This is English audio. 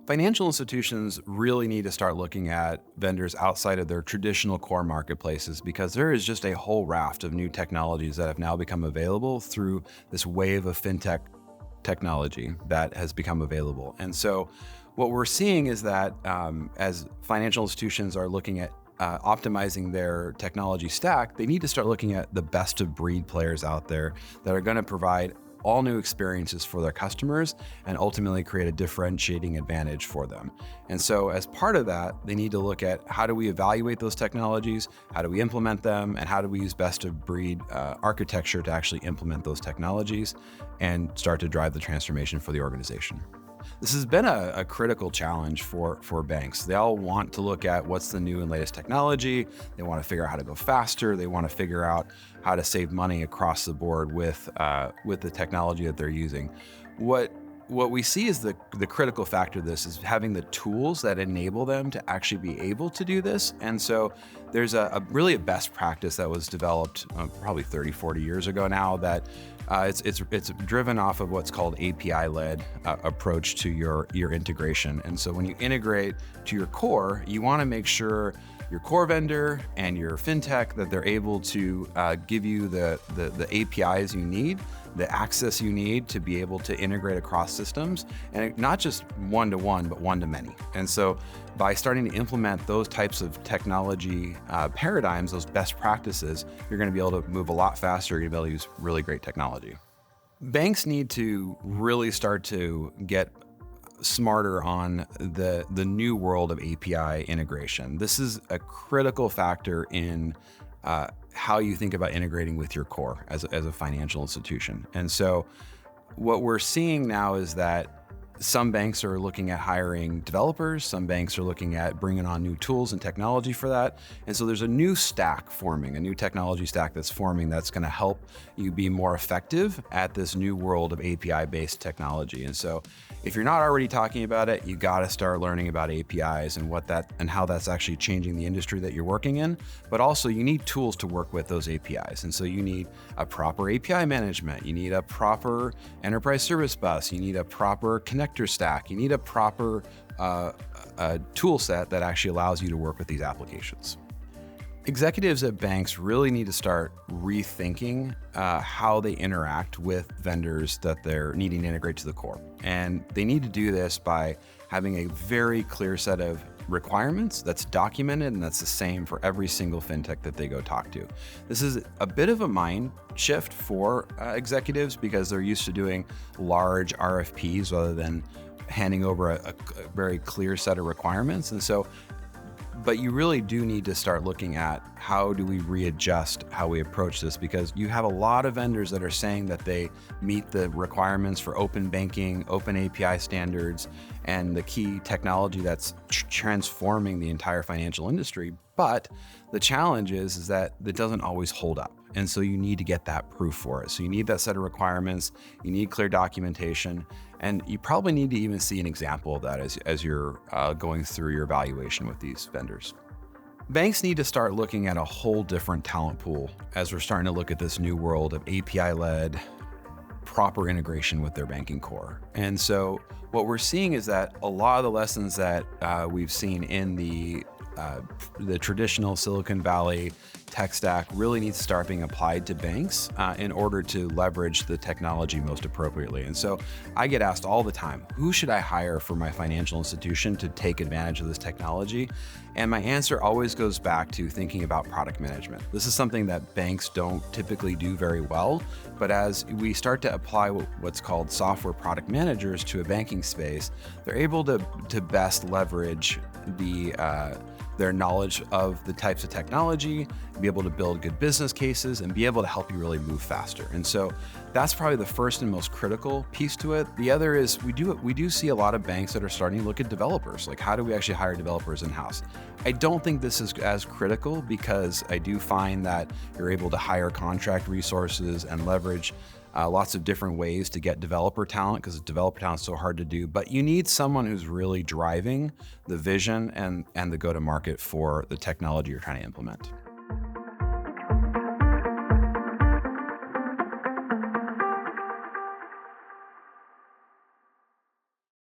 Financial institutions really need to start looking at vendors outside of their traditional core marketplaces because there is just a whole raft of new technologies that have now become available through this wave of fintech technology that has become available. And so, what we're seeing is that as financial institutions are looking at optimizing their technology stack, they need to start looking at the best of breed players out there that are going to provide all new experiences for their customers and ultimately create a differentiating advantage for them. And so as part of that, they need to look at how do we evaluate those technologies, how do we implement them, and how do we use best of breed architecture to actually implement those technologies and start to drive the transformation for the organization. This has been a critical challenge for banks. They all want to look at what's the new and latest technology. They want to figure out how to go faster. They want to figure out how to save money across the board with the technology that they're using. What we see is the critical factor of this is having the tools that enable them to actually be able to do this. And so there's really a best practice that was developed probably 30, 40 years ago now that it's driven off of what's called API-led approach to your integration. And so when you integrate to your core, you want to make sure your core vendor and your fintech that they're able to give you the APIs you need, the access you need to be able to integrate across systems, and not just one-to-one, but one-to-many. And so by starting to implement those types of technology paradigms, those best practices, you're going to be able to move a lot faster. You're going to be able to use really great technology. Banks need to really start to get smarter on the new world of API integration. This is a critical factor in how you think about integrating with your core as a financial institution. And so what we're seeing now is that some banks are looking at hiring developers, some banks are looking at bringing on new tools and technology for that. And so there's a new stack forming, a new technology stack that's forming that's going to help you be more effective at this new world of API-based technology. And so if you're not already talking about it, you got to start learning about APIs and how that's actually changing the industry that you're working in. But also you need tools to work with those APIs. And so you need a proper API management. You need a proper enterprise service bus. You need a proper connector stack. You need a proper tool set that actually allows you to work with these applications. Executives at banks really need to start rethinking how they interact with vendors that they're needing to integrate to the core. And they need to do this by having a very clear set of requirements that's documented and that's the same for every single fintech that they go talk to. This is a bit of a mind shift for executives because they're used to doing large RFPs rather than handing over a very clear set of requirements. And so but you really do need to start looking at how do we readjust how we approach this, because you have a lot of vendors that are saying that they meet the requirements for open banking, open API standards, and the key technology that's transforming the entire financial industry. But the challenge is that it doesn't always hold up. And so you need to get that proof for it. So you need that set of requirements, you need clear documentation, and you probably need to even see an example of that as you're going through your evaluation with these vendors. Banks need to start looking at a whole different talent pool as we're starting to look at this new world of API-led proper integration with their banking core. And so what we're seeing is that a lot of the lessons that we've seen in the traditional Silicon Valley tech stack really needs to start being applied to banks in order to leverage the technology most appropriately. And so I get asked all the time, who should I hire for my financial institution to take advantage of this technology? And my answer always goes back to thinking about product management. This is something that banks don't typically do very well, but as we start to apply what's called software product managers to a banking space, they're able to best leverage their knowledge of the types of technology, be able to build good business cases, and be able to help you really move faster. And so that's probably the first and most critical piece to it. The other is we do see a lot of banks that are starting to look at developers. Like, how do we actually hire developers in-house? I don't think this is as critical because I do find that you're able to hire contract resources and leverage lots of different ways to get developer talent, because developer talent is so hard to do. But you need someone who's really driving the vision and the go-to-market for the technology you're trying to implement.